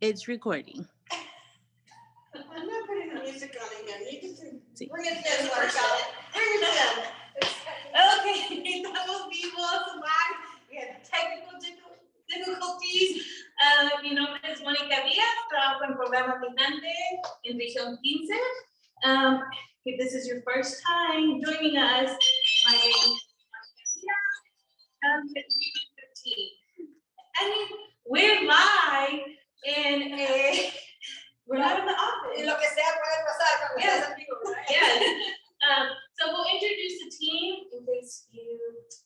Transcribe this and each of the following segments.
It's recording. I'm not putting the music on again. You just Sí. bring it in, workout. Bring it in. Okay, estamos vivos, live. We had technical difficulties. Mi nombre es Mónica Díaz, trabajo en programa Migrante en región 15. If this is your first time joining us, my name is Mónica Díaz. I mean, we're live in a. We're not in the office. Lo que sea puede pasar cuando estás en vivo, right? Yes. So we'll introduce the team in case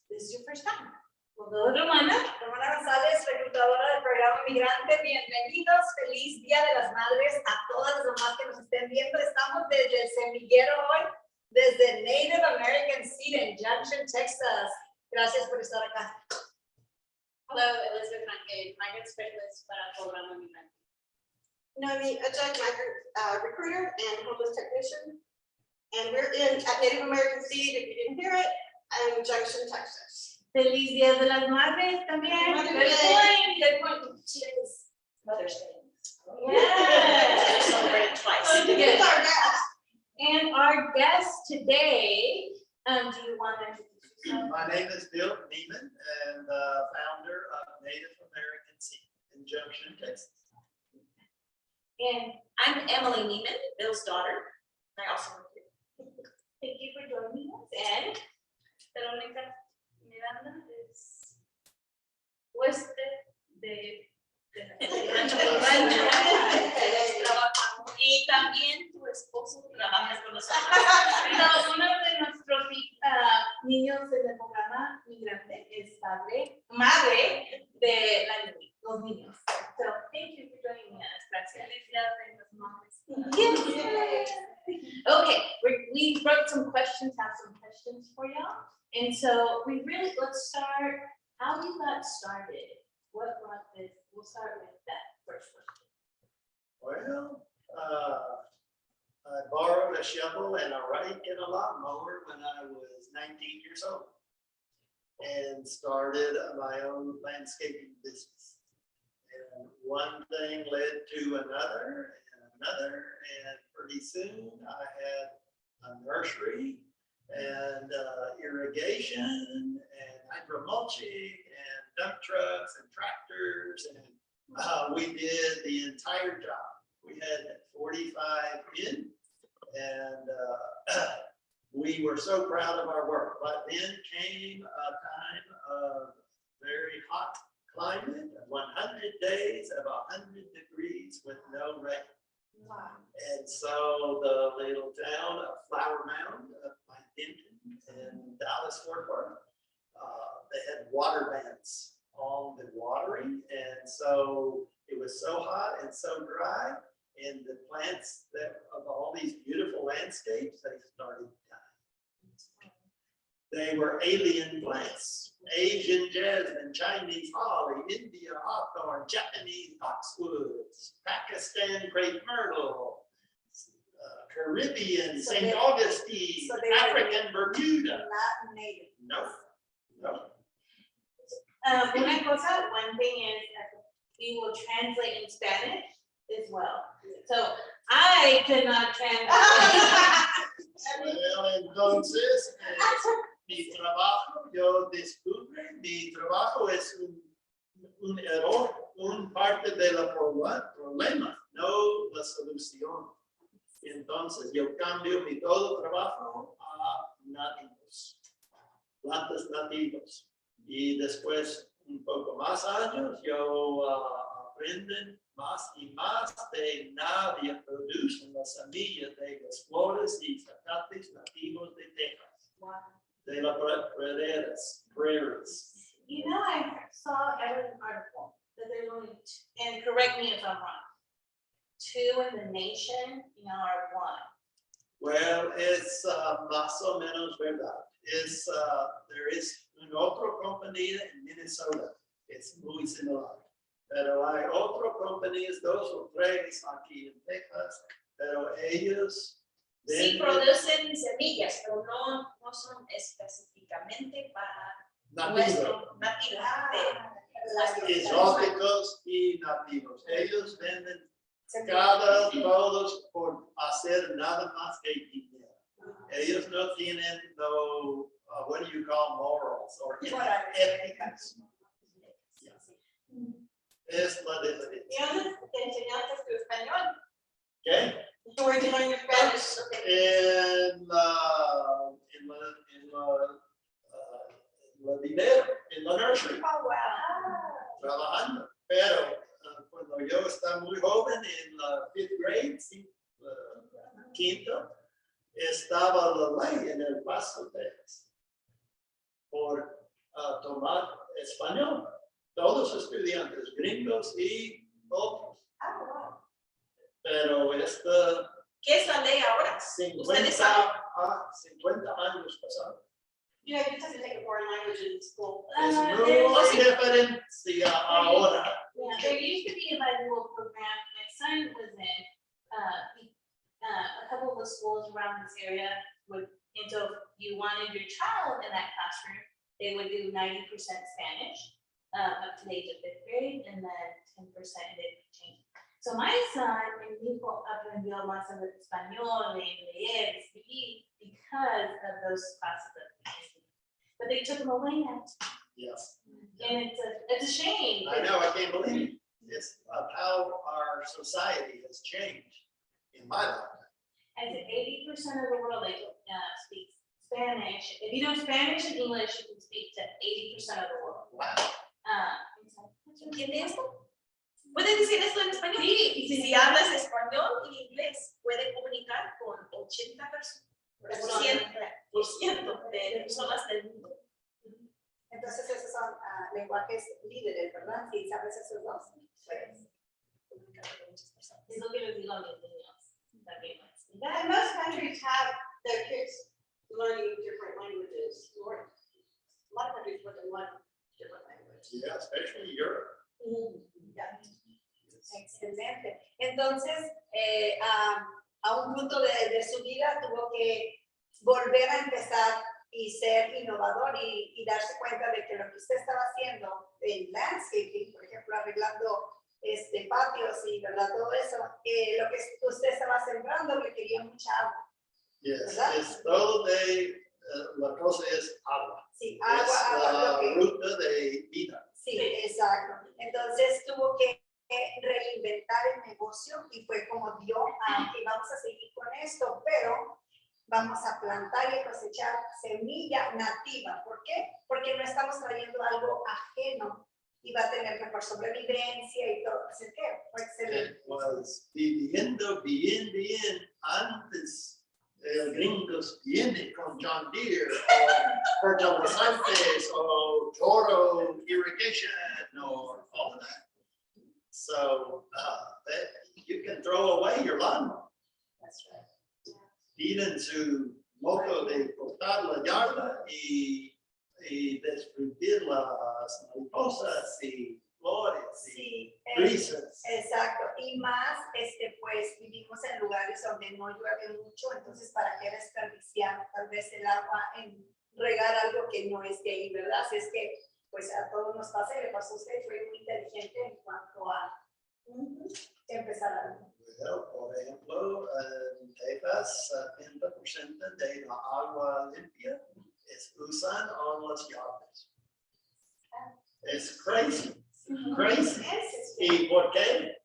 this is your first time. Romana González, reclutadora del programa Migrante. Bienvenidos, feliz Día de las Madres a todas las mamás que nos estén viendo. Estamos desde el semillero hoy, desde Native American Seed en Junction, Texas. Gracias por estar acá. Hello, Elizabeth Franke, migrant specialist para el programa Migrante. Naomi Ajak, migrant recruiter and homeless technician. And we're in at Native American Seed, if you didn't hear it, in Junction, Texas. Feliz Día de las Madres también. Mother's Good Day. point, good point. Today's Mother's Day. Yes. Celebrate twice. Here's our guest. And our guest today, do you want to introduce yourself? My name is Bill Neiman and founder of Native American Seed in Junction, Texas. And I'm Emily Neiman, Bill's daughter. I also work here. thank you for joining us. And Verónica Miranda is huésped de Y también tu esposo trabaja con nosotros. No, uno de nuestros niños del programa Migrante es madre de los niños. So thank you for joining us. Gracias. Yes. Okay, we wrote some questions, have some questions for y'all. And so let's start how we got started. What brought this? We'll start with that first question. Well, I borrowed a shovel and a rake and a lawnmower when I was 19 years old and started my own landscaping business. And one thing led to another and another, and pretty soon I had a nursery and irrigation and hydromulching and dump trucks and tractors, and we did the entire job. We had 45 in, and we were so proud of our work. But then came a time of very hot climate, 100 days of 100 degrees with no rain. Wow. And so the little town of Flower Mound up by Denton and Dallas Fort Worth, they had water bans on the watering. And so it was so hot and so dry, and the plants that of all these beautiful landscapes, they started dying. They were alien plants, Asian jasmine, Chinese holly, India hawthorn, Japanese boxwoods, Pakistan crepe myrtle, Caribbean, So St. they- Augustine, so they were African Bermuda. Not native. No. Una cosa, one thing is we will translate in Spanish as well. So I could not translate. Well, entonces, mi trabajo, yo descubrí, mi trabajo es un error, un parte de la problema, no la solución. Entonces, yo cambio mi todo trabajo a nativos, plantas nativos. Y después, un poco más años, yo aprenden más y más de nadie producen las semillas de las flores y zacates nativos de Texas, Wow. de las praderas, prairies. You know, I read an article that there's only, and correct me if I'm wrong, 2 in the nation, are 1. Well, es más o menos verdad. There is una otra compañía en Minnesota. Es muy similar. Pero hay otras compañías, 2 o 3 aquí en Texas, pero ellos Sí, producen semillas, pero no son específicamente para nativo. nuestro nativo. exóticos y nativos. Ellos venden todos por hacer nada más que dinero. Ellos no tienen no, what do you call morals or éticas. Es la ¿Y diferencia. dónde te enseñaste tu español? ¿Qué? Where did you learn your Spanish? En la vivero, en la nursery, Oh, wow. trabajando. Pero cuando yo estaba muy joven, en la fifth grade, quinto, estaba la ley en El Paso, Texas, por tomar español. Todos estudiantes, gringos y otros. Ah, wow. Pero esta ¿Qué es la ley ahora? 50, saben? 50 años pasados. You know, you have to take a foreign language in school. Es there's- muy diferente ahora. Yeah, there used to be a bilingual program. My son was in, a couple of the schools around this area would, and so if you wanted your child in that classroom, they would do 90% Spanish, up to the age of fifth grade, and then 10% they'd change. So my son, en hijo aprendió más sobre español, leer, escribir, because of those classes of Spanish. But they took them away now, Yes. and it's a shame. I know, I can't believe it. It's how our society has changed in my lifetime. And 80% of the world, they speak Spanish. If you know Spanish and English, you can speak to 80% of the world. Wow. ¿Entiendes esto? ¿Puedes decir esto en español? Sí, Y si hablas español y inglés, puedes comunicar con 80% de personas del mundo. Entonces esos son lenguajes líderes, ¿verdad? Sí, sabes esos dos. Pues, Es lo que les digo a mis niños. También. And most countries have their kids learning different languages. A lot of countries put them learn different languages. Yeah, especially Europe. Excelente. Entonces, a un punto de su vida tuvo que volver a empezar y ser innovador y darse cuenta de que lo que usted estaba haciendo en landscaping, por ejemplo, arreglando patios y verdad todo eso, lo que usted estaba sembrando requería mucha agua. Yes, ¿Verdad? es todo la cosa es agua. Sí, Es agua, la lo que- ruta de vida. Sí, exacto. Entonces tuvo que reinventar el negocio y fue como dio, y vamos a seguir con esto, pero vamos a plantar y cosechar semilla nativa. ¿Por qué? Porque no estamos trayendo algo ajeno y va a tener mejor sobrevivencia y todo. Así que fue excelente. It was viviendo bien antes. El gringos viene con John Deere o fertilizantes o Toro irrigation or all of that. So you can throw away your lawnmower. That's right. Tienen su moto de cortar la yarda y desprender las mariposas y flores y Sí, brisas. exacto. Y más, pues vivimos en lugares donde no llueve mucho, entonces para qué desperdiciar tal vez el agua en regar algo que no es de ahí, ¿verdad? Así es que pues a todos nos pasa y le pasó a usted, fue muy inteligente en cuanto a empezar algo. Bueno, por ejemplo, en Texas, 70% de la agua limpia es usan en las yardas. Es crazy. Crazy. ¿Y por qué?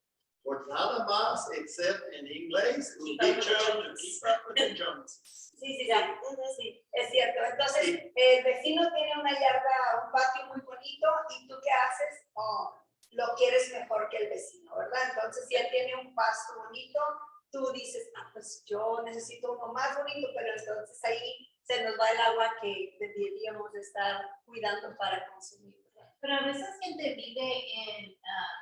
Por nada más, excepto en inglés, un Keep up with dicho the to Joneses. keep up with the Joneses. Sí, es cierto. Entonces, el vecino tiene una yarda, un patio muy bonito, y tú qué haces? Oh, lo quieres mejor que el vecino, ¿verdad? Entonces, si él tiene un pasto bonito, tú dices, pues yo necesito uno más bonito, pero entonces ahí se nos va el agua que deberíamos estar cuidando para consumir, ¿verdad? Pero a veces gente vive en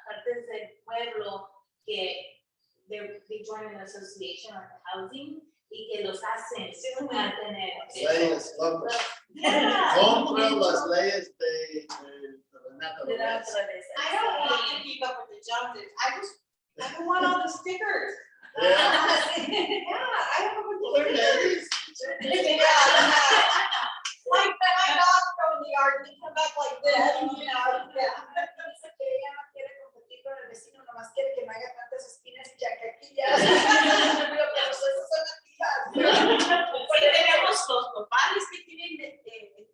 partes del pueblo que they join an association like housing y que los hacen a tener. Leyes locas. Yeah. Contra las leyes de la De la naturaleza. naturaleza. I don't have to keep up with the Joneses. I don't want all the stickers. Yeah, Yeah, I don't want well, the they're stickers. ladies. Yeah. Like my dog go in the yard and he come back like this, you know, yeah. vecino nomás quiere que no haga tantas espinas, ya que aquí ya. Pero esas son activas. Porque tenemos los nopales que tienen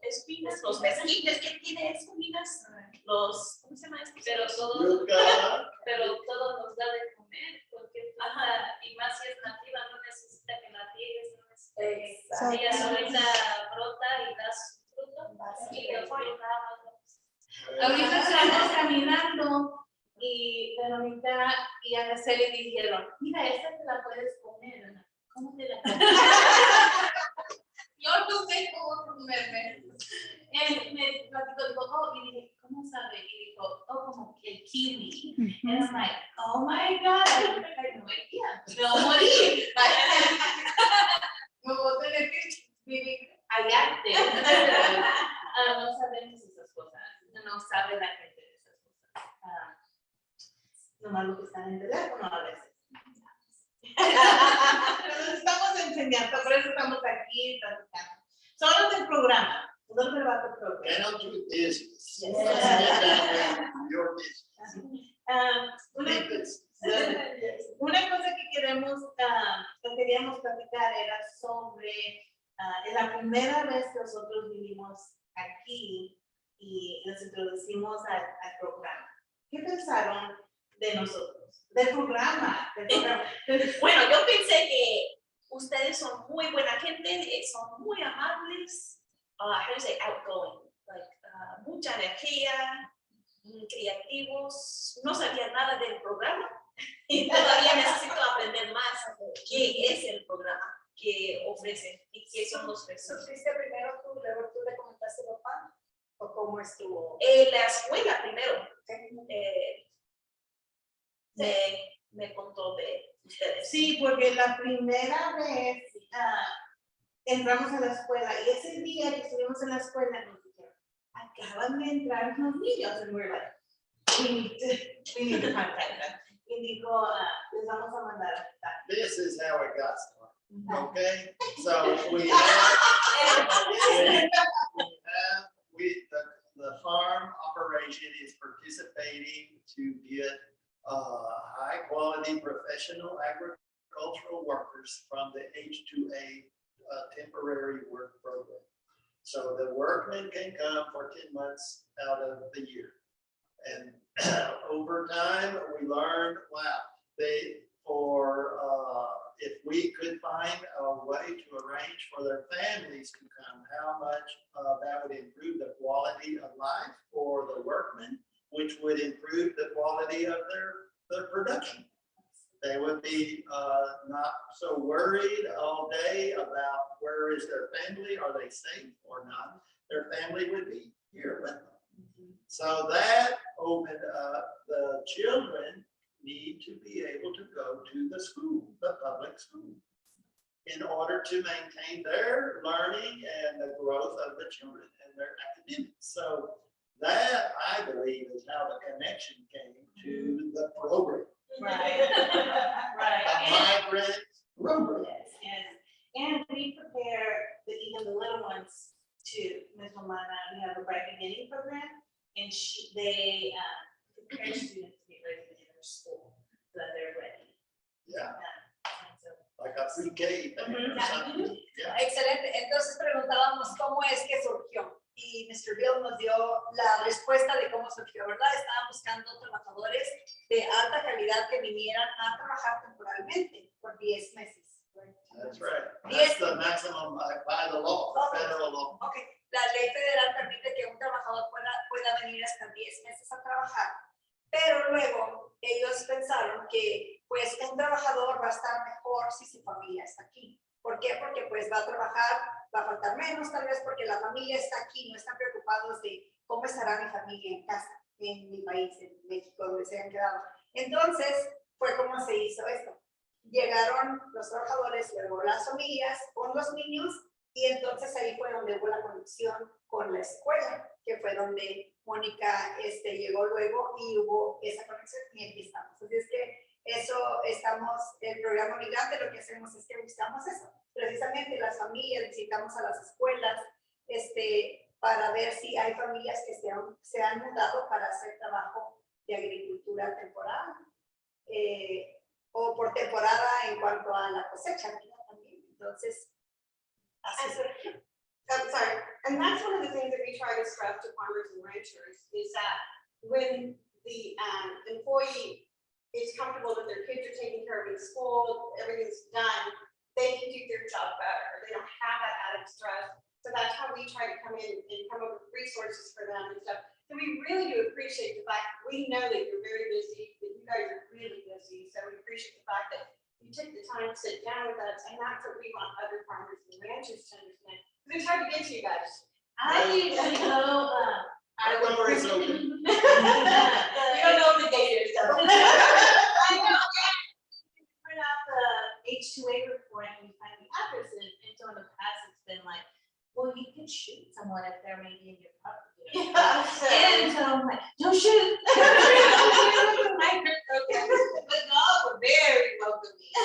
espinas, los mezquites que tienen espinas, los, ¿cómo se llama esto? Pero todo, Yuca, pero todo nos da de comer, porque y más si es nativa, no necesita que la riegues, no necesita que ella solita brota y da su fruto, y nosotros nada más vamos. Ahorita estamos caminando y Verónica y Araceli dijeron, mira, esta te la puedes comer, Ana. ¿Cómo te la comes? Yo no sé cómo comerme. Él me platicó, dijo, oh, y dije, ¿cómo sabe? Y dijo, oh, como el kiwi. And I'm like, oh my God, I had no idea. Me voy a morir. Me voy a tener que vivir hallarte. No sabemos esas cosas. No sabe la gente de esas cosas. Nomás lo que están en el teléfono a veces. Nos estamos enseñando, por eso estamos aquí platicando. Solo del programa. A little bit about the program. get on to business. Yes. Get down to your business. Una cosa que queremos, que queríamos platicar era sobre la primera vez que nosotros vivimos aquí y nos introducimos al programa. ¿Qué pensaron de nosotros? Del programa. Bueno, yo pensé que ustedes son muy buena gente, son muy amables, how to say outgoing, like, mucha energía, creativos. No sabía nada del programa y todavía necesito aprender más qué es el programa, qué ofrece y qué son los beneficios. ¿Supiste primero tú, luego tú le comentaste a papá? ¿O cómo estuvo? La escuela primero me contó de ustedes. Sí, porque la primera vez entramos a la escuela y ese día que estuvimos en la escuela nos dijeron, acaban de entrar unos niños, and we're like, we need to contact them. Y dijo, les vamos a mandar a quitar. This is how it got started, okay? So the farm operation is participating to get high quality professional agricultural workers from the H2A temporary work program. So the workmen can come for 10 months out of the year. And over time, we learned, wow, if we could find a way to arrange for their families to come, how much that would improve the quality of life for the workmen, which would improve the quality of their production. They would be not so worried all day about where is their family, are they safe or not? Their family would be here with them. So that opened up, the children need to be able to go to the school, the public school, in order to maintain their learning and the growth of the children and their academics. So that, I believe, is how the connection came to the program. Right. Right. A migrant program. Yes, and we prepare even the little ones to Ms. Romana. We have a bright beginning program, and they prepare students to get ready in their school so that they're ready. Yeah, And so, like a pre-K thing or something. Yeah. Excelente. Entonces preguntábamos cómo es que surgió. Y Mr. Bill nos dio la respuesta de cómo surgió, ¿verdad? Estaban buscando trabajadores de alta calidad que vinieran a trabajar temporalmente por 10 meses. That's right. That's the maximum by the law, the Okay. federal law. Ok, la ley federal permite que un trabajador pueda venir hasta 10 meses a trabajar, pero luego ellos pensaron que pues un trabajador va a estar mejor si su familia está aquí. ¿Por qué? Porque pues va a trabajar, va a faltar menos, tal vez porque la familia está aquí, no están preocupados de cómo estará mi familia en casa, en mi país, en México, donde se han quedado. Entonces, fue como se hizo esto. Llegaron los trabajadores, luego las familias con los niños, y entonces ahí fue donde hubo la conexión con la escuela, que fue donde Mónica llegó luego y hubo esa conexión, y aquí estamos. Así es que eso estamos, el programa migrante, lo que hacemos es que buscamos eso, precisamente las familias, visitamos a las escuelas, para ver si hay familias que se han mudado para hacer trabajo de agricultura temporal, o por temporada en cuanto a la cosecha, ¿verdad? También. Entonces, así es. I'm sorry, and that's one of the things that we try to stress to farmers and ranchers is that when the employee is comfortable that their kids are taken care of in school, everything's done, they can do their job better. They don't have that added stress. So that's how we try to come in and come up with resources for them and stuff. So we really do appreciate the fact, we know that you're very busy, that you guys are really busy. So we appreciate the fact that you took the time to sit down with us, and that's what we want other farmers and ranchers to understand. It's hard to get to you guys. I usually go, I Our door is open. You don't know the data, so. I know, print out the H2A report and we find the addresses, and so in the past, it's been like, well, you can shoot someone if they're maybe in your property. Yeah, so- And so I'm like, don't shoot. But no, we're very welcoming.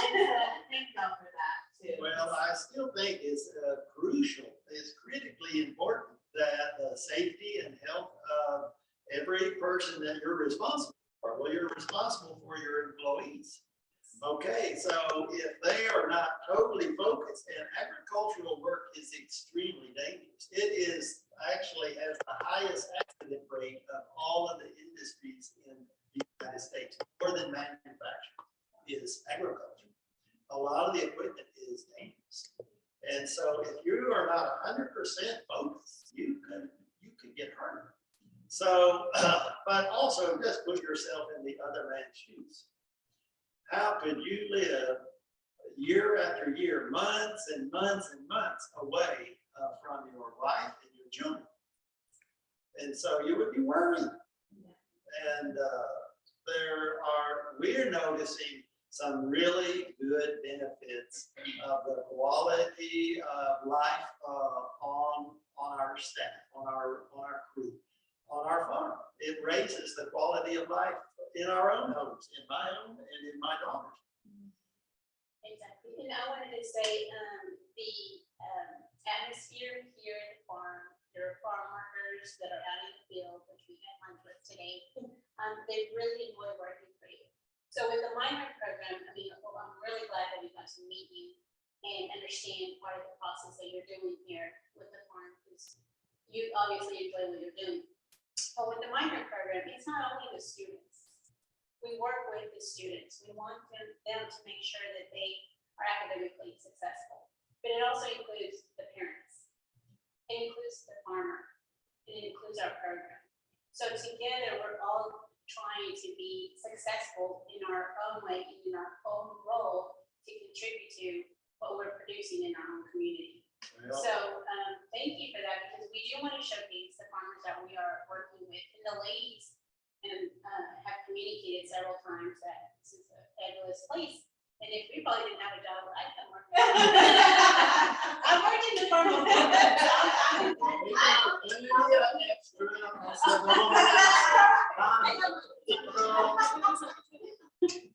Thank God for that too. Well, I still think it's crucial, it's critically important that the safety and health of every person that you're responsible for, well, you're responsible for your employees. Okay, so if they are not totally focused, and agricultural work is extremely dangerous. It is actually has the highest accident rate of all of the industries in the United States, more than manufacturing is agriculture. A lot of the equipment is dangerous. And so if you are not 100% focused, you could get hurt. So, but also just put yourself in the other man's shoes. How could you live year after year, months and months and months away from your wife and your children? And so you would be worried. And we're noticing some really good benefits of the quality of life on our staff, on our crew, on our farm. It raises the quality of life in our own homes, in my own and in my daughter's. Exactly, and I wanted to say, the atmosphere here at the farm, your farm workers that are out in the field, which we had lunch with today, they really enjoy working for you. So with the migrant program, I mean, well, I'm really glad that we got to meet you and understand part of the process that you're doing here with the farm, because you obviously enjoy what you're doing. But with the migrant program, it's not only the students. We work with the students. We want them to make sure that they are academically successful. But it also includes the parents. It includes the farmer. It includes our program. So together, we're all trying to be successful in our own way, in our own role, to contribute to what we're producing in our own community. Well, So thank you for that, because we do want to showcase the farmers that we are working with, and the ladies have communicated several times that this is a fabulous place. And if we probably didn't have a job, I'd come work. I'm working the farm.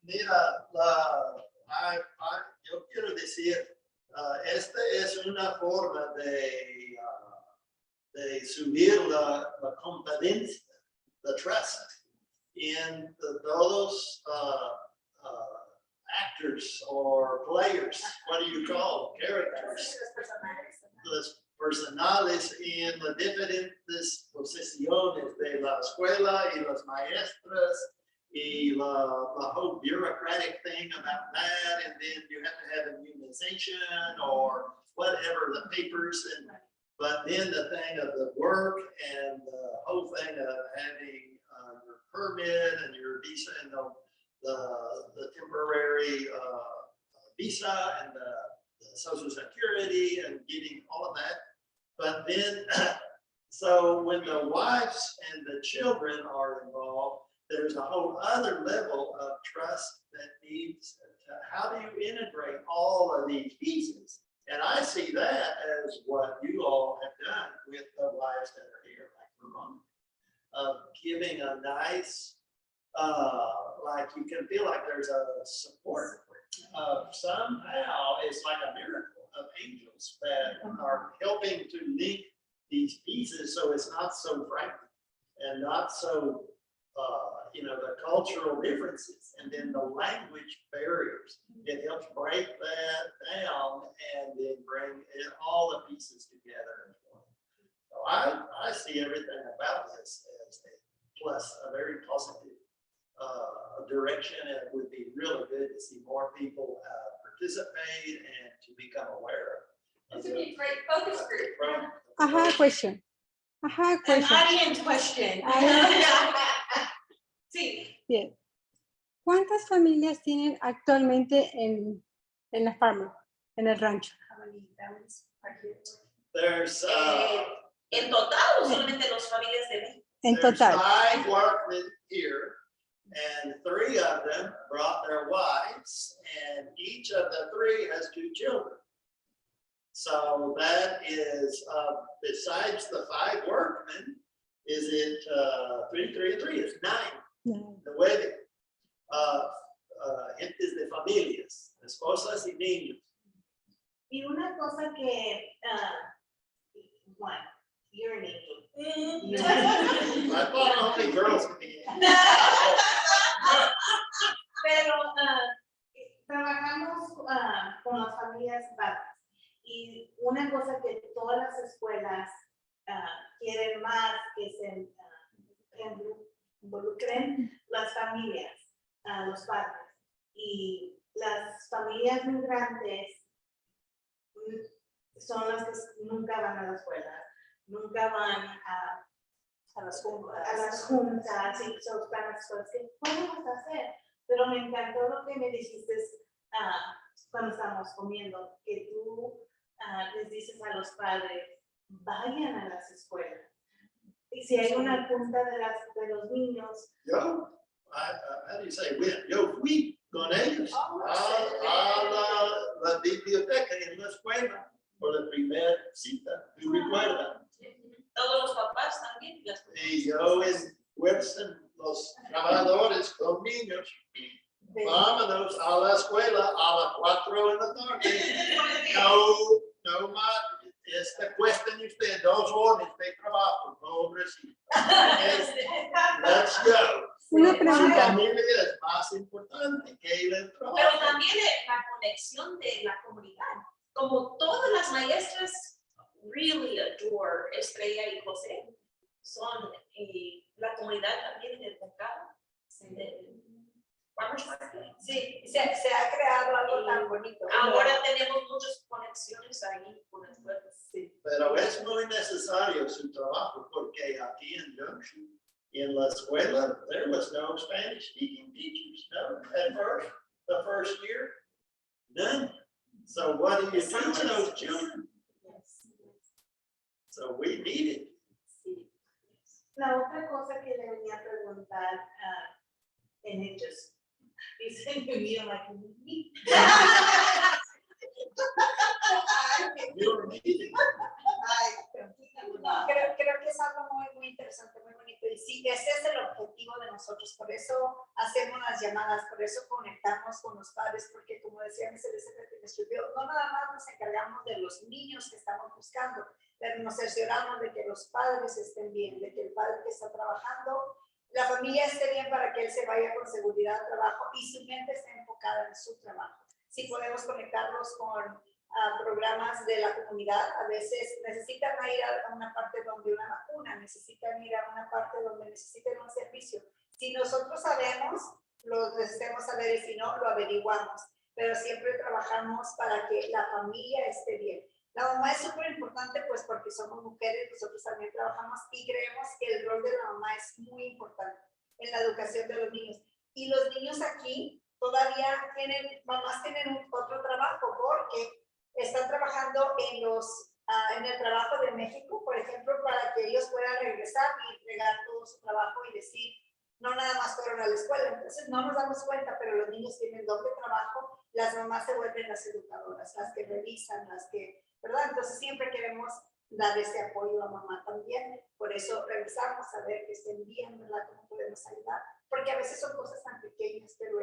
Mira, yo quiero decir, esta es una forma de subir la competencia, the trust in those actors or players, what do you call characters? Los personales en las diferentes posiciones de la escuela y las maestras y the whole bureaucratic thing about that, and then you have to have immunization or whatever, the papers, but then the thing of the work and the whole thing of having your permit and your visa and the temporary visa and the social security and getting all of that. But then, so when the wives and the children are involved, there's a whole other level of trust that needs, how do you integrate all of these pieces? And I see that as what you all have done with the wives that are here, like Ramona, of giving a nice, like you can feel like there's a support. Somehow it's like a miracle of angels that are helping to link these pieces so it's not so fragmented and not so the cultural differences and then the language barriers. It helps break that down and then bring all the pieces together. So I see everything about this as a plus, a very positive direction. And it would be really good to see more people participate and to become aware of This would be a great focus group. I have a question. An audience question. Sí. Bien. ¿Cuántas familias tienen actualmente en la farm, en el rancho? There's ¿En total o solamente los familias de México? En there's total. 5 workmen here, and 3 of them brought their wives, and each of the 3 has 2 children. So that is, besides the 5 workmen, is it 3 and 3? It's 9. No. 9 gentes de familias, esposas y niños. Y una cosa que, Juan, you're an angel. I thought only girls could be. Pero trabajamos con las familias padres. Y una cosa que todas las escuelas quieren más que se involucren las familias, los padres. Y las familias migrantes son las que nunca van a la escuela, nunca van a las juntas, y son las cosas que podemos hacer. Pero me encantó lo que me dijiste cuando estábamos comiendo, que tú les dices a los padres, vayan a las escuelas. Y si hay una junta de los niños. Yo, how do you say when? Yo fui con ellos a la biblioteca en la escuela por la primera cita, ¿tú recuerdas? Todos los papás también. Y yo en Webster, los trabajadores con niños, vámonos a la escuela a las 4 de la tarde. No más, cuesten usted 2 horas de trabajo, pobrecito. Let's go. Una Su pregunta. familia es más importante que el trabajo. Pero también la conexión de la comunidad. Como todas las maestras really adore Estrella y José, son la comunidad también en el mercado. Sí, se ha creado algo tan bonito. Ahora tenemos muchas conexiones ahí con las escuelas. Sí. Pero es muy necesario su trabajo porque aquí en Junction, in la escuela, there was no Spanish speaking teachers, no, at first, the first year, none. So what do you do to those children? So we need it. La otra cosa que le venía a preguntar, en ellos, dicen que mío, like, You're needed. No, creo que es algo muy interesante, muy bonito. Y sí, ese es el objetivo de nosotros. Por eso hacemos las llamadas, por eso conectamos con los padres, porque como decía mi secretario que me escribió, no nada más nos encargamos de los niños que estamos buscando, pero nos aseguramos de que los padres estén bien, de que el padre que está trabajando, la familia esté bien para que él se vaya con seguridad al trabajo y su mente esté enfocada en su trabajo. Si podemos conectarlos con programas de la comunidad, a veces necesitan ir a una parte donde una vacuna, necesitan ir a una parte donde necesiten un servicio. Si nosotros sabemos, lo necesitamos saber y si no, lo averiguamos. Pero siempre trabajamos para que la familia esté bien. La mamá es súper importante pues porque somos mujeres, nosotros también trabajamos y creemos que el rol de la mamá es muy importante en la educación de los niños. Y los niños aquí todavía mamás tienen otro trabajo porque están trabajando en el trabajo de México, por ejemplo, para que ellos puedan regresar y entregar todo su trabajo y decir, no nada más fueron a la escuela. Entonces no nos damos cuenta, pero los niños tienen doble trabajo, las mamás se vuelven las educadoras, las que revisan, las que, ¿verdad? Entonces siempre queremos dar ese apoyo a mamá también, por eso revisamos a ver que estén bien, ¿verdad? Cómo podemos ayudar, porque a veces son cosas tan pequeñas, pero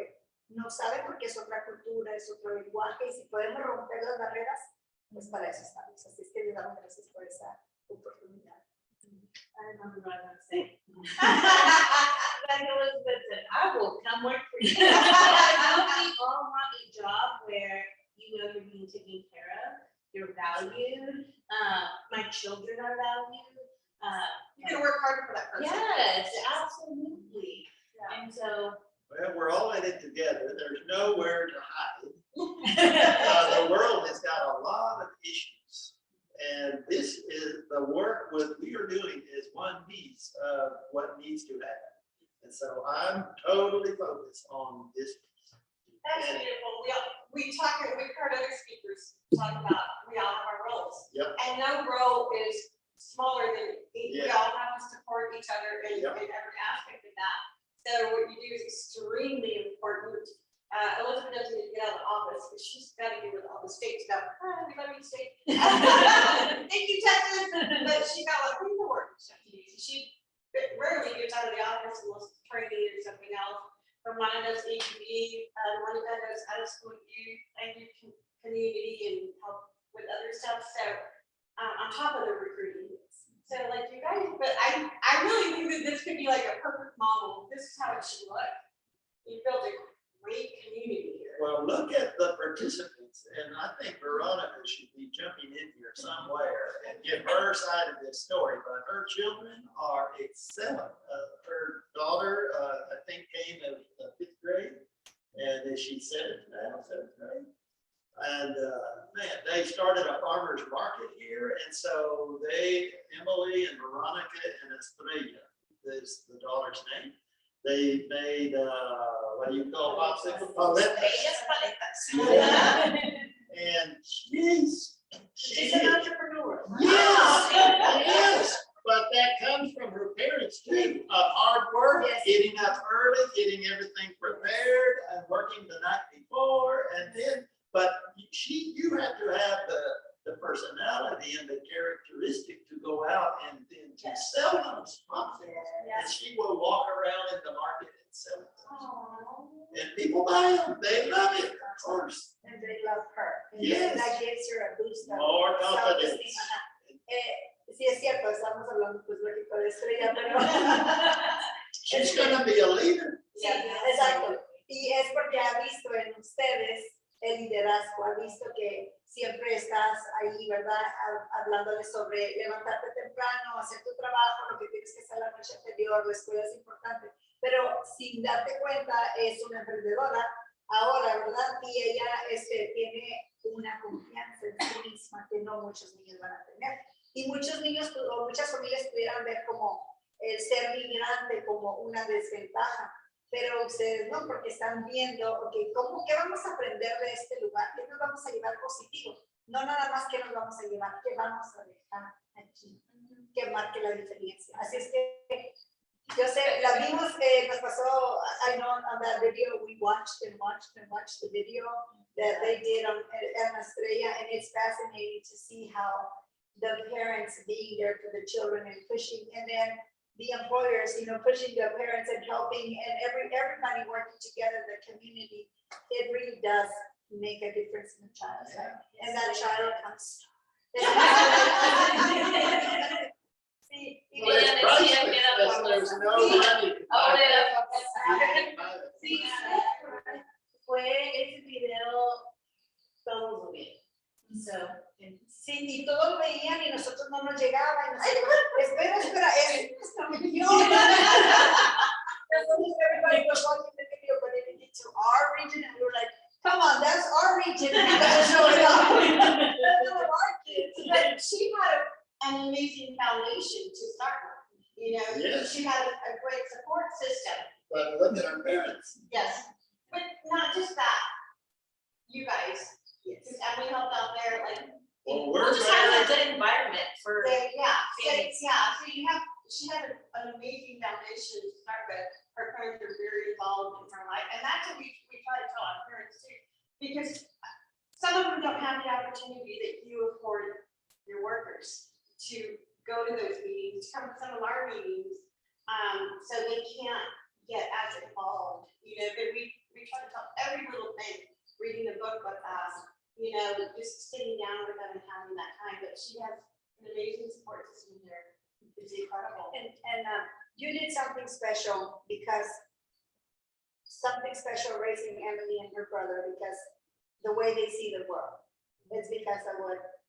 no saben porque es otra cultura, es otro lenguaje, y si podemos romper las barreras, pues para eso estamos. Así es que le damos gracias por esa oportunidad. I don't know what I'm saying. like Elizabeth said, I will come work for you. I know we all want a job where you know you're being taken care of, you're valued, my children are valued. You're gonna work harder for that person. Yes, absolutely. And so. Well, we're all in it together. There's nowhere to hide. The world has got a lot of issues. And this is the work what we are doing is one piece of what needs to happen. And so I'm totally focused on this piece. That's beautiful. We've heard other speakers talk about, we all have our roles. Yep. And no role is smaller than, we Yeah. all have to support each other in Yep. every aspect of that. So what you do is extremely important. Elizabeth doesn't need to get out of the office, because she's got to get with all the state stuff. Oh, we love you, state. Thank you, Texas. But she got like paperwork and stuff to do. She rarely gets out of the office unless it's training or something else. Ramona does ATV, Monica does out of school youth and youth community and help with other stuff. So on top of the recruiting. So like you guys, but I really think that this could be like a perfect model. This is how it should look. You build a great community here. Well, look at the participants, and I think Veronica should be jumping in here somewhere and give her side of this story, but her children are excellent. Her daughter, I think, came in the 5th grade, and is she 7th now, 7th grade? And man, they started a farmer's market here, and so Emily and Veronica and Estrella is the daughter's name. They made, what do you call popsicle? Paletas. Yeah. And she's an entrepreneur. Yes, yes, but that comes from her parents too, of hard work, Yes. getting up early, getting everything prepared, and working the night before, and then, but you have to have the personality and the characteristic to go out and then to sell those popsicles. And she will walk around in the market and sell it. And people buy them, they love it, of course. And they love her. And Yes. that gives her a boost. of More confidence. self-esteem. Ajá. Sí, es cierto, estamos hablando pues lógico de Estrella, pero. She's gonna be a leader. Sí, exacto. Y es porque ha visto en ustedes el liderazgo, ha visto que siempre estás ahí, ¿verdad? Hablándoles sobre levantarte temprano, hacer tu trabajo, lo que tienes que hacer la noche anterior, la escuela es importante. Pero sin darte cuenta, es una emprendedora ahora, ¿verdad? Y ella tiene una confianza en sí misma que no muchos niños van a tener. Y muchos niños o muchas familias pudieran ver como el ser migrante como una desventaja. Pero ustedes no, porque están viendo, okay, ¿qué vamos a aprender de este lugar? ¿Qué nos vamos a llevar positivo? No nada más qué nos vamos a llevar, qué vamos a dejar aquí, que marque la diferencia. Así es que, yo sé, la vimos, nos pasó, I know on that video, we watched the video that they did on Ana Estrella, and it's fascinating to see how the parents being there for the children and pushing, and then the employers, pushing the parents and helping, and everybody working together, the community, it really does make a difference in the child's life. And that child comes. Sí, y Well, it's priceless, there's no money to buy that. Sí, fue ese video, todos lo vieron. sí, y todos lo veían y nosotros no nos llegaba. Y nosotros, espera, everybody was watching the video, but it didn't get to our region, and we were like, come on, that's our region. We gotta show it off. That's one of our kids. But she had an amazing foundation to start with, Yes. she had a great support system. But look at our parents. Yes, but not just that, you guys, and we helped out there, like, Well, We'll we're just have a married. good environment for. so Thanks. so she had an amazing foundation to start with. Her parents are very involved in her life, and that's what we try to tell our parents too. Because some of them don't have the opportunity that you afford your workers to go to those meetings, come to some of our meetings, so they can't get as involved, but we try to tell every little thing, reading a book with us, just sitting down with them and having that time, but she has an amazing support system here. It's incredible. And you did something special because something special raising Emily and her brother because the way they see the world. It's because of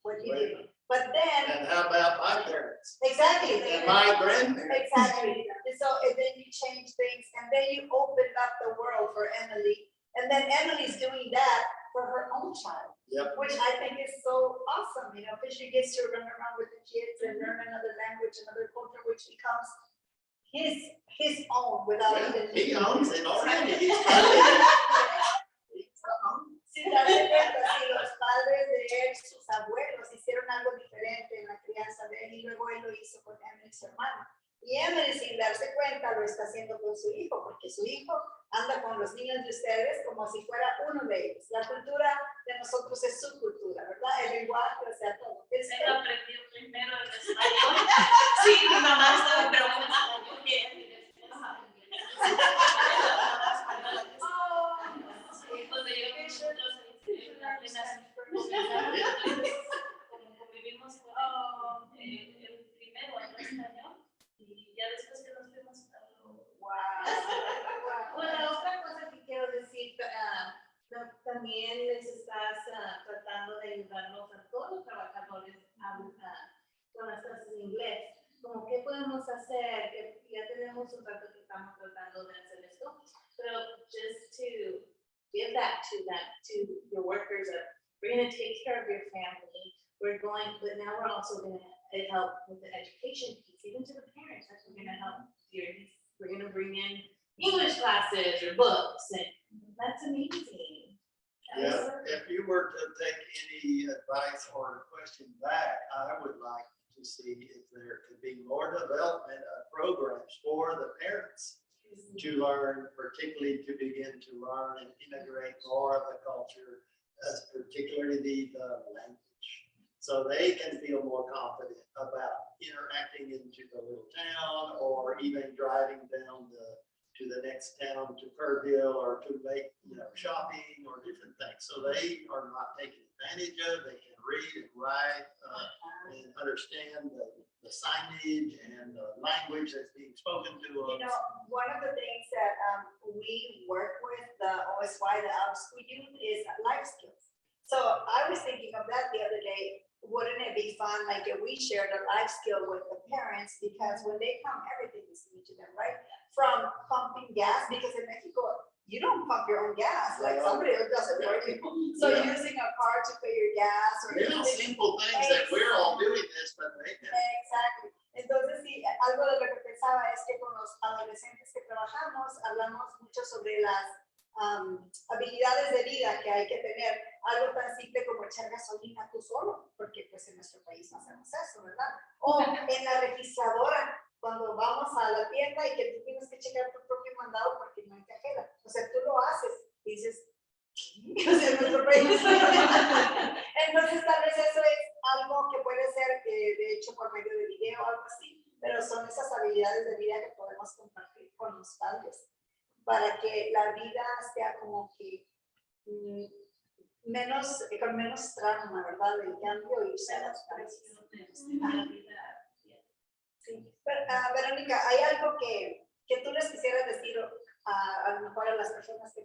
what you did. But then, And how about my parents exactly. and my grandparents? Exactly. And so and then you change things and then you opened up the world for Emily. And then Emily's doing that for her own child. Yep. Which I think is so awesome, you know, because she gets to run around with the kids and learn another language, another culture, which becomes his own without Yeah, even. he owns it already. He's probably- Sin darse cuenta, si los padres de él, sus abuelos, hicieron algo diferente en la crianza de él y luego él lo hizo con Emily, su hermano. Y Emily, sin darse cuenta, lo está haciendo con su hijo, porque su hijo anda con los niños de ustedes como si fuera uno de ellos. La cultura de nosotros es su cultura, ¿verdad? El lenguaje, o sea, todo. Él aprendió primero el español. Sí, mi mamá estaba preocupada porque cuando llegamos nosotros apenas como convivimos con el primero habló español y ya después que nos fuimos habló. Bueno, otra cosa que quiero decir, también les estás tratando de ayudarnos a todos los trabajadores con las clases de inglés. Como qué podemos hacer, que ya tenemos un rato que estamos tratando de hacer esto, pero just to give that to them, to your workers, we're going to take care of your family, but now we're also going to help with the education piece, even to the parents, that's we're going to help here, we're going to bring in English classes or books, and that's amazing. Yeah, if you were to take any advice or question back, I would like to see if there could be more development of programs for the parents to learn, particularly to begin to learn and integrate more of the culture, particularly the language, so they can feel more confident about interacting into the little town or even driving down to the next town to Kerrville or to make, shopping or different things. So they are not taken advantage of. They can read and write and understand the signage and the language that's being spoken to them. You know, one of the things that we work with the OSY, the out of school youth, is life skills. So I was thinking of that the other day. Wouldn't it be fun, like if we shared a life skill with the parents, because when they come, everything is new to them, right? From pumping gas, because in Mexico, you don't pump your own gas, like somebody else does it for you. So using a car to pay your gas or. Little simple things that we're all doing this, but they can. Exactly. Entonces, sí, algo de lo que pensaba es que con los adolescentes que trabajamos, hablamos mucho sobre las habilidades de vida que hay que tener, algo tan simple como echar gasolina tú solo, porque pues en nuestro país no hacemos eso, ¿verdad? O en la registradora, cuando vamos a la tienda y que tú tienes que checar tu propio mandado porque no hay cajera, o sea, tú lo haces y dices, ¿qué? O sea, en nuestro país. Entonces, tal vez eso es algo que puede ser, de hecho, por medio de video o algo así, pero son esas habilidades de vida que podemos compartir con los padres, para que la vida sea como que con menos trauma, ¿verdad? Del cambio y usar las Sí. Pero, Verónica, ¿hay algo que tú les quisieras decir a lo mejor a las personas que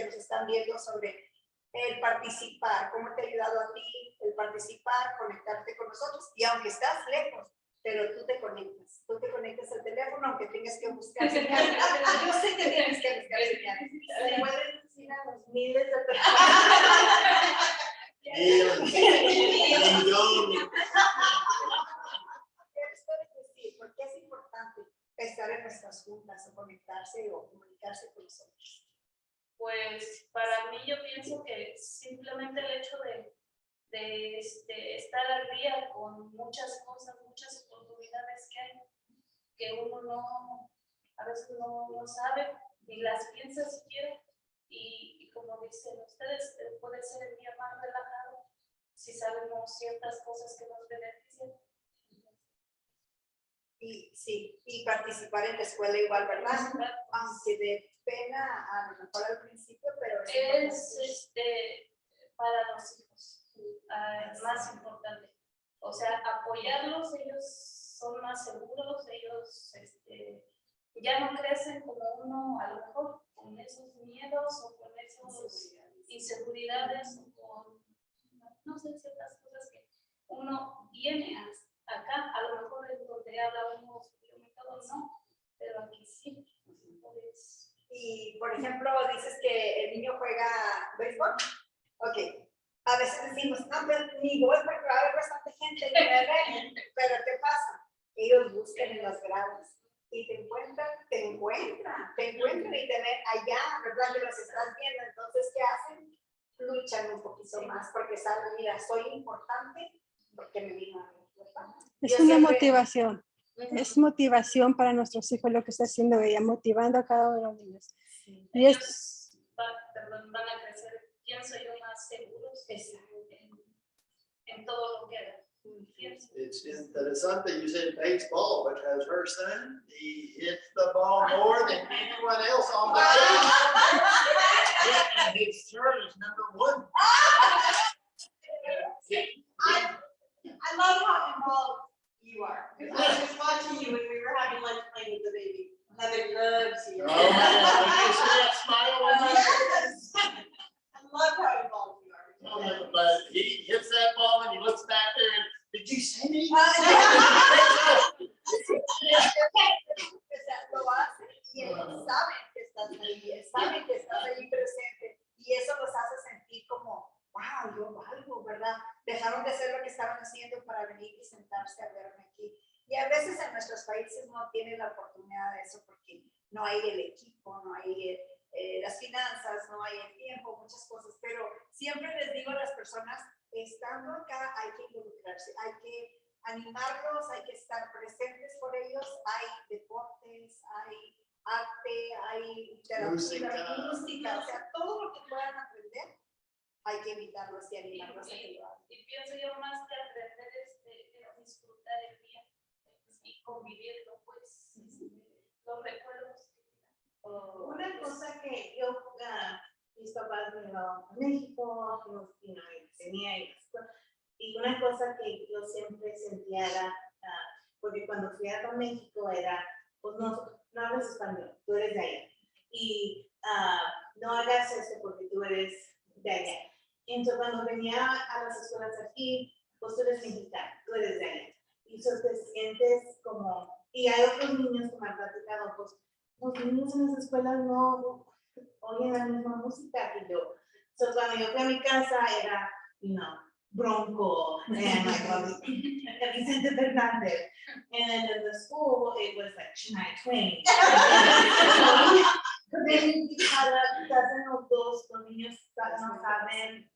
nos están viendo sobre el participar? ¿Cómo te ha ayudado a ti el participar, conectarte con nosotros? Y aunque estás lejos, pero tú te conectas al teléfono, aunque tengas que buscar señales. Yo sé que tienes que buscar señales. Se pueden decir a los miles de personas. ¿Por qué es importante estar en nuestras juntas o conectarse o comunicarse con nosotros? Pues para mí yo pienso que simplemente el hecho de estar al día con muchas cosas, muchas oportunidades que hay, que uno a veces no sabe ni las piensa siquiera, y como dicen ustedes, puede ser el día más relajado si sabemos ciertas cosas que nos benefician. Y sí, y participar en la escuela igual, ¿verdad? Aunque de pena a lo mejor al principio, pero es para los hijos más importante. O sea, apoyarlos, ellos son más seguros, ellos ya no crecen como uno, a lo mejor con esos miedos o con esas inseguridades o con, no sé, ciertas cosas que uno viene acá, a lo mejor es donde habla uno su idioma y todo, no, pero aquí sí. Pues, Y, por ejemplo, dices que el niño juega béisbol. Ok. A veces decimos, no, pero ni voy porque va a haber bastante gente y me ven. Pero ¿qué pasa? Ellos buscan en las gradas y te encuentran y te ven allá, ¿verdad? Que los estás viendo. Entonces, ¿qué hacen? Luchan un poquito más porque saben, mira, soy importante porque me vino a mí, ¿verdad? Es Yo una siempre- motivación. Es motivación para nuestros hijos lo que está haciendo ella, motivando a cada uno de los niños. Y es, ellos van a crecer, pienso yo, más seguros en todo lo que hagan. Pienso. It's interesante, you said baseball, because her son, he hits the ball more than anyone else on the team. And his shirt is #1. I love how involved you are. I was watching you when we were having lunch playing with the baby. Leather gloves. Oh, man, did you see that smile on my face? I love how involved you are. But he hits that ball and he looks back there and, did you see me? Lo hacen y ellos saben que estás ahí presente y eso los hace sentir como, wow, yo valgo, ¿verdad? Dejaron de hacer lo que estaban haciendo para venir y sentarse a verme aquí. Y a veces en nuestros países no tienen la oportunidad de eso porque no hay el equipo, no hay las finanzas, no hay el tiempo, muchas cosas, pero siempre les digo a las personas, estando acá hay que involucrarse, hay que animarlos, hay que estar presentes por ellos, hay deportes, hay arte, hay literatura, música, o sea, todo lo que puedan aprender, hay que invitarlos y animarlos a que lo hagan. Y pienso yo más que aprender es disfrutar el día y convivirlo, pues, los recuerdos. Una cosa que yo, mis papás me llevaban a México, tenía y una cosa que yo siempre sentía era, porque cuando fui a México era, pues no hablas español, tú eres de allá, y no hagas esto porque tú eres de allá. Entonces cuando venía a las escuelas aquí, pues tú eres mexicano, tú eres de allá. Y eso te sientes como, y hay otros niños que me han platicado, pues los niños en las escuelas no oyen la misma música que yo. Entonces cuando yo fui a mi casa era, Bronco, and like Vicente Fernández. And in the school, it was like Shania Twain. But then cada uno de los niños no saben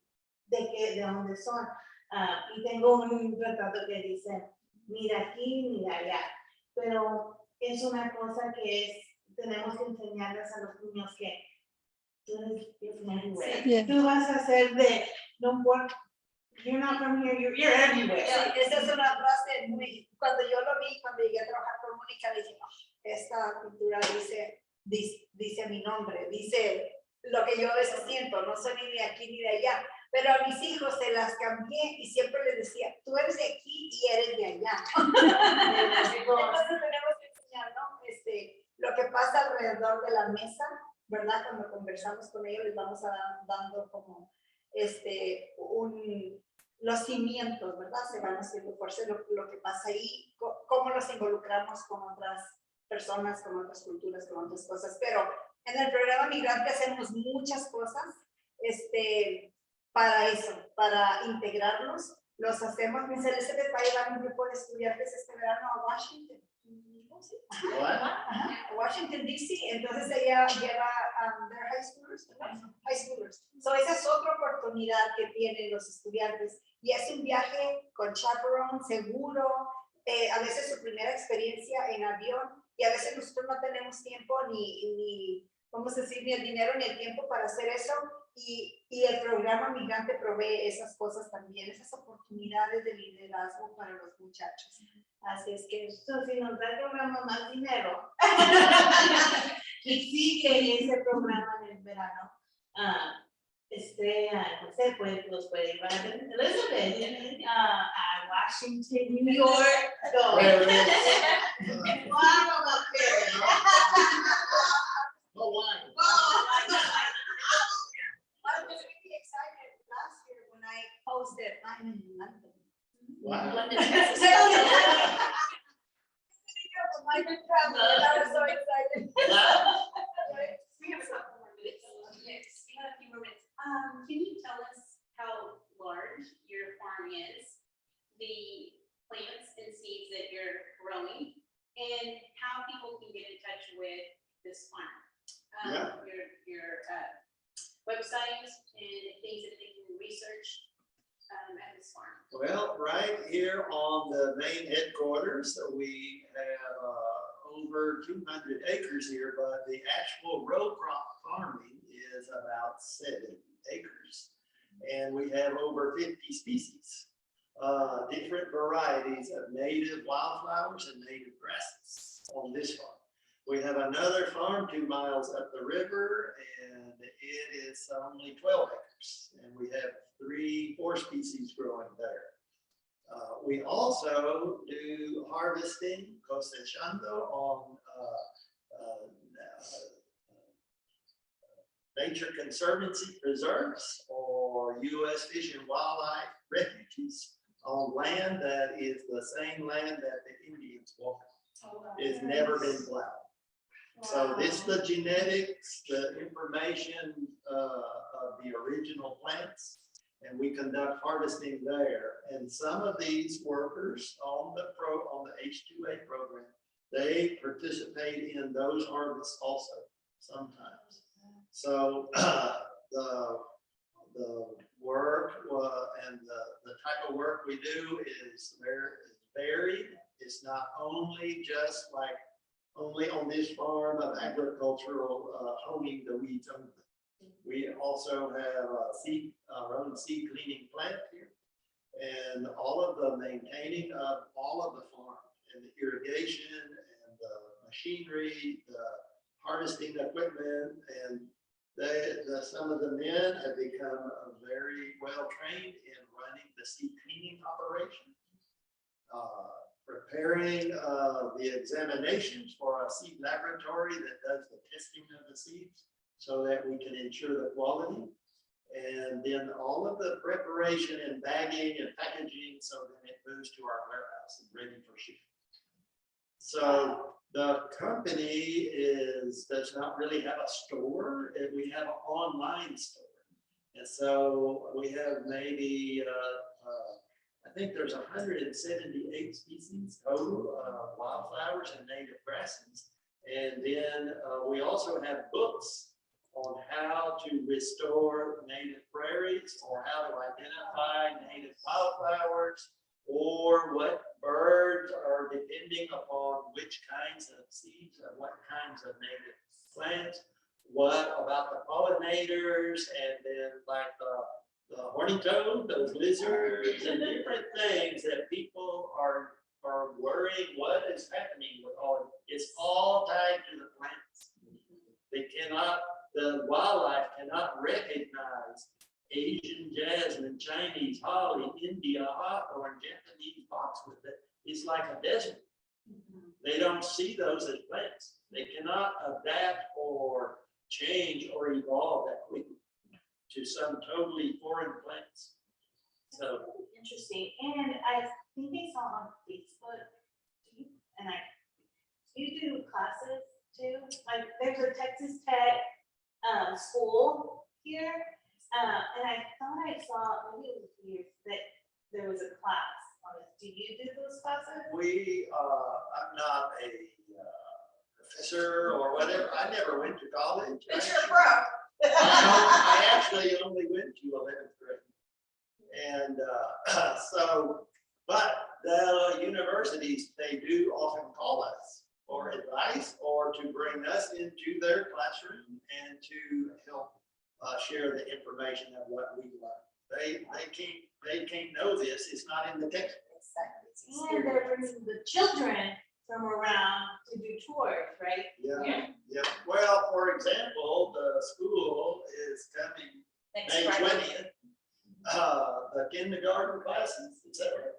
de dónde son. Y tengo un retrato que dice, mira aquí, mira allá. Pero es una cosa que tenemos que enseñarles a los niños que tú eres everywhere. Yeah. Tú vas a ser no importa. You're not from here, you're everywhere. Sí, esa es una frase cuando yo lo vi, cuando llegué a trabajar con Mónica, dije, esta cultura dice mi nombre, dice lo que yo a veces siento, no soy ni de aquí ni de allá, pero a mis hijos se las cambié y siempre les decía, tú eres de aquí y eres de allá. Entonces tenemos que enseñar, ¿no? Lo que pasa alrededor de la mesa, ¿verdad? Cuando conversamos con ellos les vamos dando como los cimientos, ¿verdad? Se van haciendo fuerza lo que pasa ahí, cómo los involucramos con otras personas, con otras culturas, con otras cosas. Pero en el programa Migrante hacemos muchas cosas para eso, para integrarlos. Los hacemos, mi Celeste va a llevar un grupo de estudiantes este verano a Washington. A Washington, D.C. Entonces ella lleva their high schoolers. So esa es otra oportunidad que tienen los estudiantes. Y es un viaje con chaperone, seguro, a veces su primera experiencia en avión, y a veces nosotros no tenemos tiempo ni vamos a decir, ni el dinero ni el tiempo para hacer eso, y el programa Migrante provee esas cosas también, esas oportunidades de liderazgo para los muchachos. Así es que esto, si nos da el programa más dinero, y sigue ese programa en el verano, no sé, pues los puede llevar a Elizabeth, a Washington, New York, Where is Wow, up there. Oh, why? I was really excited last year when I posted, I'm in London. Wow. London, So, Texas. my good travel, and I was so excited. We have a couple more minutes. Yes, we have a few more minutes. Can you tell us how large your farm is, the plants and seeds that you're growing, and how people can get in touch with this farm? Yeah. Your website and things that they can research at this farm. Well, right here on the main headquarters, we have over 200 acres here, but the actual row crop farming is about 7 acres. And we have over 50 species, different varieties of native wildflowers and native grasses on this farm. We have another farm 2 miles up the river, and it is only 12 acres. And we have 4 species growing there. We also do harvesting, cosechando, on nature conservancy preserves or U.S. Fish and Wildlife refuges on land that is the same land that the Indians walk. It's never been plowed. So this is the genetics, the information of the original plants, and we conduct harvesting there. And some of these workers on the H2A program, they participate in those harvests also sometimes. So the work and the type of work we do is varied. It's not only just like only on this farm of agricultural honing the weeds only. We also have our own seed cleaning plant here, and all of the maintaining of all of the farm and the irrigation and the machinery, the harvesting equipment, and some of the men have become very well trained in running the seed cleaning operation, preparing the examinations for a seed laboratory that does the testing of the seeds so that we can ensure the quality. And then all of the preparation and bagging and packaging so that it moves to our warehouse and ready for shipping. So the company does not really have a store. We have an online store. And so we have maybe, I think there's 178 species total of wildflowers and native grasses. And then we also have books on how to restore native prairies, or how to identify native wildflowers, or what birds are depending upon which kinds of seeds and what kinds of native plants, what about the pollinators, and then like the horny toad, those lizards, and different things that people are worrying what is happening with all of it. It's all tied to the plants. The wildlife cannot recognize Asian jasmine, Chinese holly, India hawthorn, Japanese boxwood. It's like a desert. They don't see those as plants. They cannot adapt or change or evolve that quickly to some totally foreign plants. So Interesting. And I think I saw on Facebook, you do classes too? Like there's a Texas Tech school here. And I thought I saw, maybe it was years, that there was a class on this. Do you do those classes? I'm not a professor or whatever. I never went to college. But you're a pro. I actually only went to 11th grade. And but the universities, they do often call us for advice or to bring us into their classroom and to help share the information of what we learn. They can't know this. It's not in the textbook. And they're bringing the children from around to do tours, right? Yeah. Well, for example, the school is coming May 20th. The kindergarten classes, et cetera.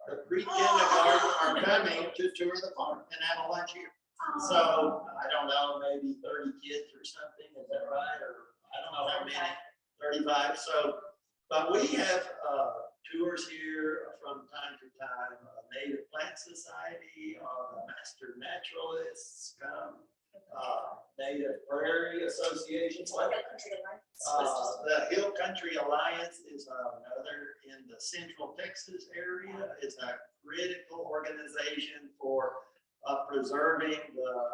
The pre-kindergarten are coming to tour the farm and have a lunch here. So I don't know, maybe 30 kids or something, is that right? Or I don't know how many, 35. So, but we have tours here from time to time. Native Plant Society, the Master Naturalists come, Native Prairie Association. The Hill Country Alliance is another in the Central Texas area. It's a critical organization for preserving the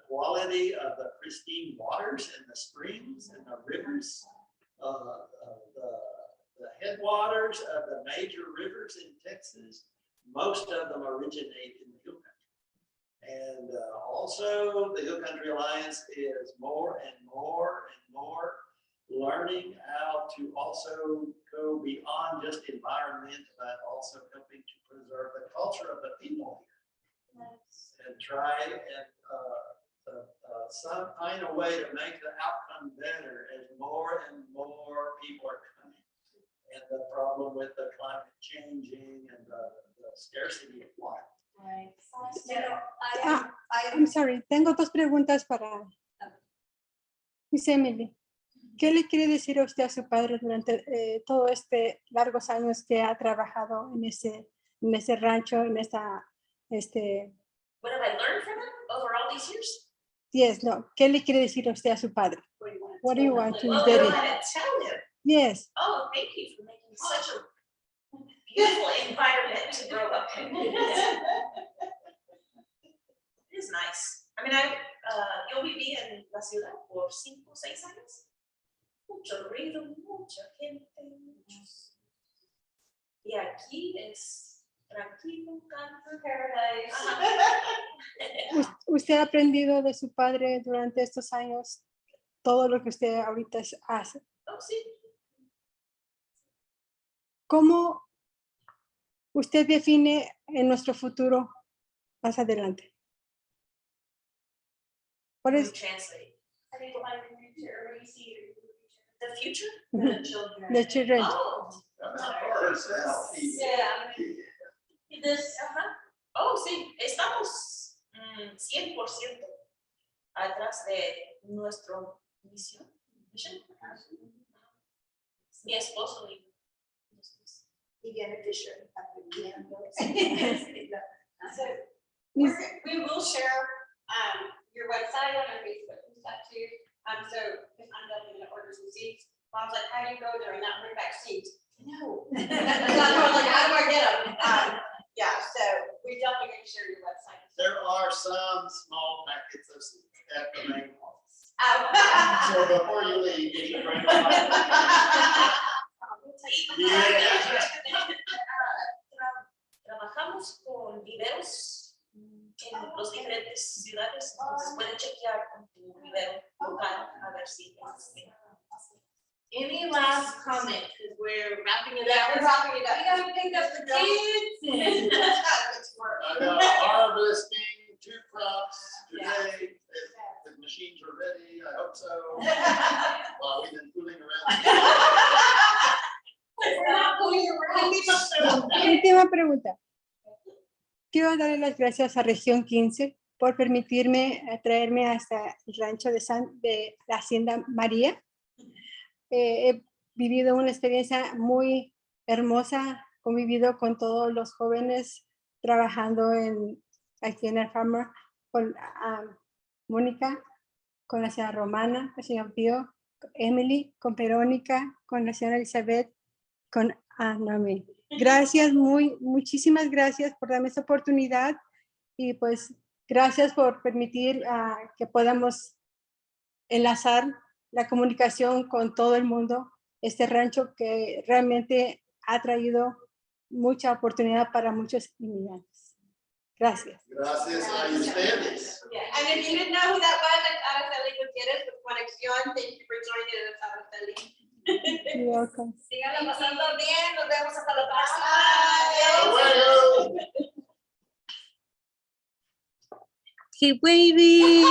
quality of the pristine waters in the springs and the rivers, the headwaters of the major rivers in Texas. Most of them originate in the Hill Country. And also the Hill Country Alliance is more and more and more learning how to also go beyond just environment, but also helping to preserve the culture of the people here. And try and find a way to make the outcome better as more and more people are coming. And the problem with the climate changing and the scarcity of water. Right. I'm sorry, tengo dos preguntas para Miss Emily. ¿Qué le quiere decir a usted a su padre durante todo este largos años que ha trabajado en ese rancho, en esta, What have I learned from him over all these years? yes, no, ¿qué le quiere decir a usted a su padre? What do you want to What say? do I want to tell him? Yes, Oh, thank you for making such a beautiful environment to grow up in. It is nice. I mean, yo viví en la ciudad por 5 o 6 años. Mucho ruido, mucha gente, muchos. Y aquí es tranquilo, canto, paradise. ¿Usted ha aprendido de su padre durante estos años todo lo que usted ahorita hace? Oh, sí. ¿Cómo usted define en nuestro futuro más adelante? What is Translate. I think my future, or you see your future. The future? Mhm. The children. the children? Oh. Herself. Yeah. This, Oh, sí, estamos 100% atrás de nuestra misión. Mi esposo y nosotros. Y viene Fisher aprendiendo. So Miss- we will share your website on our Facebook and stuff too. So if I'm definitely gonna order some seats, Mom's like, how do you go there and not bring back seats? No. So I was like, how do I get them? Yeah, so we definitely gonna share your website. There are some small packets of seeds at the main office. Oh. So before you leave, you should bring them. Trabajamos con viveros en los diferentes ciudades, entonces pueden chequear con tu vivero local a ver si existe. any last comment, because we're wrapping it Yeah, up. we're wrapping it up. We gotta pick up the kids. I got harvesting 2 crops today. If the machines are ready, I hope so. Well, we've been fooling around. We're not pulling around. Última pregunta. Quiero darle las gracias a Región 15 por permitirme traerme hasta el rancho de la Hacienda María. He vivido una experiencia muy hermosa, convivido con todos los jóvenes trabajando aquí en el Farmer, con Mónica, con la señora Romana, la señora Pío, Emily, con Verónica, con la señora Elizabeth, con Noemí. Gracias, muchísimas gracias por darme esta oportunidad y pues gracias por permitir que podamos enlazar la comunicación con todo el mundo. Este rancho que realmente ha traído mucha oportunidad para muchos inmigrantes. Gracias. Gracias a ustedes. And if you didn't know who that was, it's Araceli Gutierrez with Conexión. Thank you for joining us, Araceli. You're welcome. Síganla pasando bien, nos vemos hasta la próxima. Bye. Adiós. Keep waving.